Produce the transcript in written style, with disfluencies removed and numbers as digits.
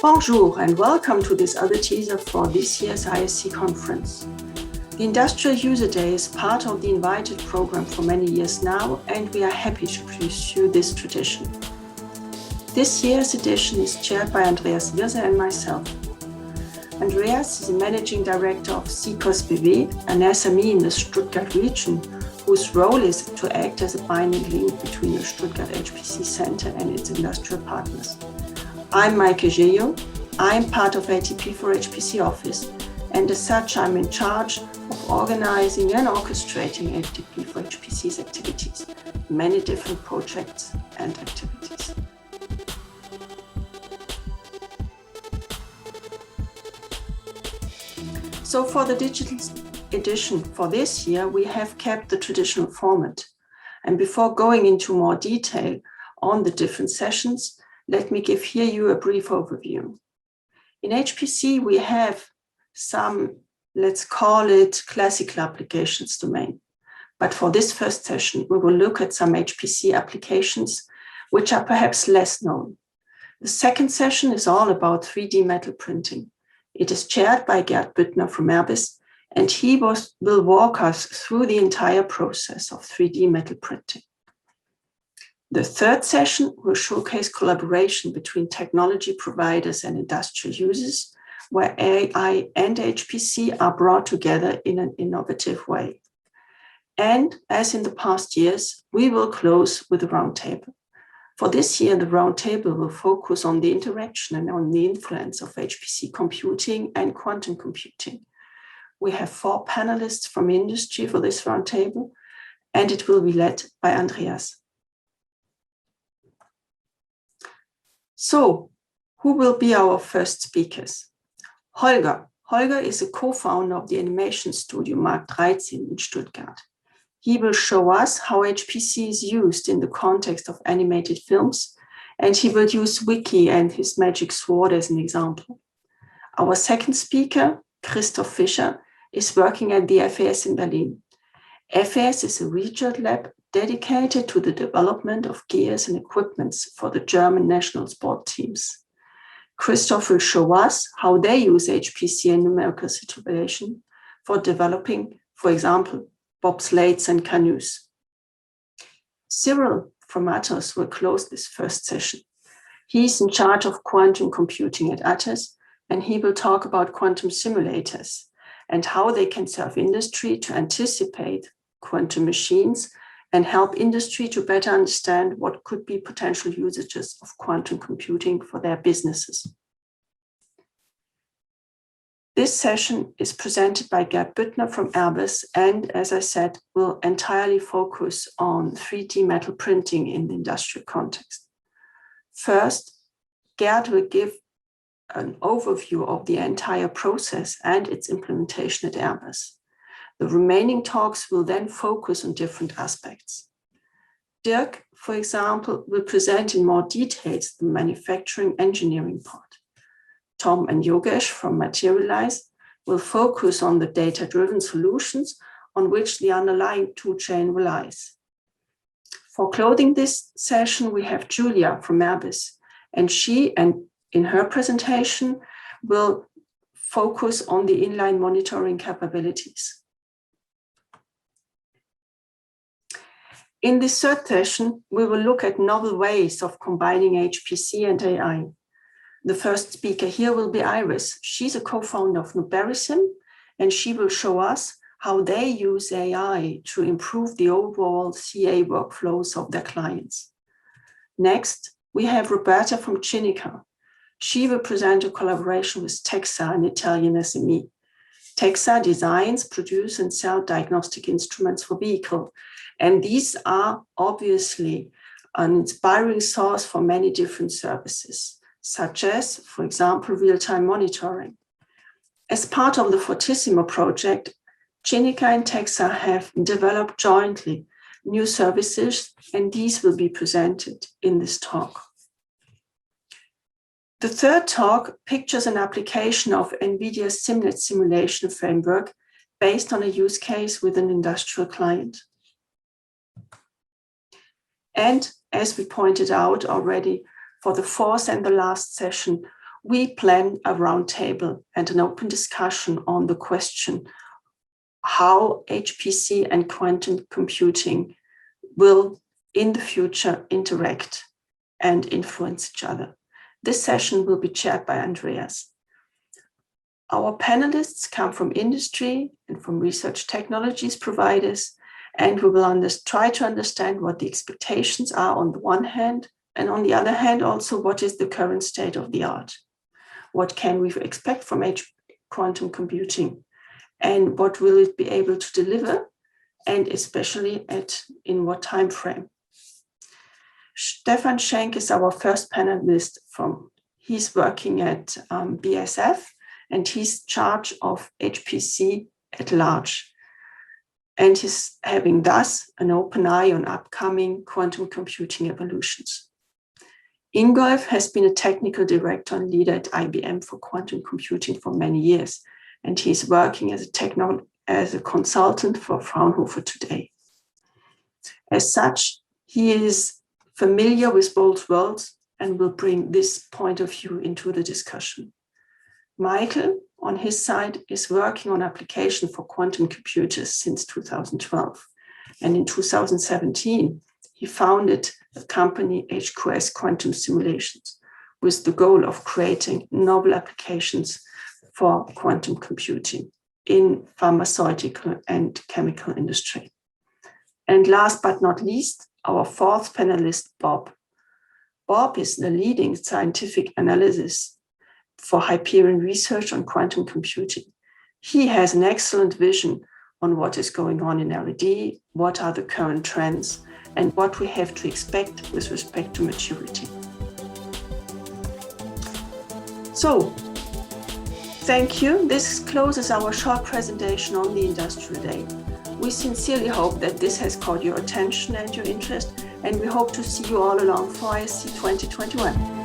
Bonjour and welcome to this other teaser for this year's ISC conference. The Industrial User Day is part of the Invited program for many years now, and we are happy to pursue this tradition. This year's edition is chaired by Andreas Wirse and myself. Andreas is the Managing Director of SICOS BW, an SME in the Stuttgart region, whose role is to act as a binding link between the Stuttgart HPC Center and its industrial partners. I'm Meike Gilliot. I'm part of ETP4HC office, and as such, I'm in charge of organizing and orchestrating ETP4HC's activities, many different projects and activities. So for the digital edition for this year, we have kept the traditional format. And before going into more detail on the different sessions, let me give here you a brief overview. In HPC, we have some, let's call it classical applications domain. But for this first session, we will look at some HPC applications which are perhaps less known. The second session is all about 3D metal printing. It is chaired by Gerd Büttner from Airbus, and he will walk us through the entire process of 3D metal printing. The third session will showcase collaboration between technology providers and industrial users, where AI and HPC are brought together in an innovative way. And as in the past years, we will close with a roundtable. For this year, the roundtable will focus on the interaction and on the influence of HPC computing and quantum computing. We have 4 panelists from industry for this roundtable, and it will be led by Andreas. So, who will be our first speakers? Holger. Holger is a co-founder of the animation studio Mark 13 in Stuttgart. He will show us how HPC is used in the context of animated films, and he will use Wiki and his magic sword as an example. Our second speaker, Christoph Fischer, is working at the FAS in Berlin. FAS is a research lab dedicated to the development of gears and equipments for the German national sport teams. Christoph will show us how they use HPC and numerical situation for developing, for example, bobsleds and canoes. Cyril from Atos will close this first session. He's in charge of quantum computing at Atos, and he will talk about quantum simulators and how they can serve industry to anticipate quantum machines and help industry to better understand what could be potential usages of quantum computing for their businesses. This session is presented by Gerd Büttner from Airbus, and as I said, will entirely focus on 3D metal printing in the industrial context. First, Gerd will give an overview of the entire process and its implementation at Airbus. The remaining talks will then focus on different aspects. Dirk, for example, will present in more details the manufacturing engineering part. Tom and Yogesh from Materialize will focus on the data-driven solutions on which the underlying tool-chain relies. For closing this session, we have Julia from Airbus, and she, in her presentation, will focus on the inline monitoring capabilities. In this third session, we will look at novel ways of combining HPC and AI. The first speaker here will be Iris. She's a co-founder of Nuberisim, and she will show us how they use AI to improve the overall CA workflows of their clients. Next, we have Roberta from Cinica. She will present a collaboration with Texa, an Italian SME. Texa designs, produce, and sell diagnostic instruments for vehicles. And these are obviously an inspiring source for many different services, such as, for example, real-time monitoring. As part of the Fortissimo project, Cinica and Texa have developed jointly new services, and these will be presented in this talk. The third talk pictures an application of NVIDIA's SimNet simulation framework based on a use case with an industrial client. And as we pointed out already, for the fourth and the last session, we plan a roundtable and an open discussion on the question how HPC and quantum computing will in the future interact and influence each other. This session will be chaired by Andreas. Our panelists come from industry and from research technologies providers, and we will try to understand what the expectations are on the one hand, and on the other hand also what is the current state of the art. What can we expect from quantum computing, and what will it be able to deliver, and especially in what time frame. Stefan Schenk is our first panelist. He's working at BASF, and he's in charge of HPC at large. And he's having thus an open eye on upcoming quantum computing evolutions. Ingolf has been a technical director and leader at IBM for quantum computing for many years, and he's working as a consultant for Fraunhofer today. As such, he is familiar with both worlds and will bring this point of view into the discussion. Meike, on his side, is working on application for quantum computers since 2012. And in 2017, he founded the company HQS Quantum Simulations with the goal of creating novel applications for quantum computing in pharmaceutical and chemical industry. And last but not least, our fourth panelist, Bob. Bob is the leading scientific analyst for Hyperion research on quantum computing. He has an excellent vision on what is going on in LED, what are the current trends, and what we have to expect with respect to maturity. So, thank you. This closes our short presentation on the Industrial Day. We sincerely hope that this has caught your attention and your interest, and we hope to see you all along for ISC 2021.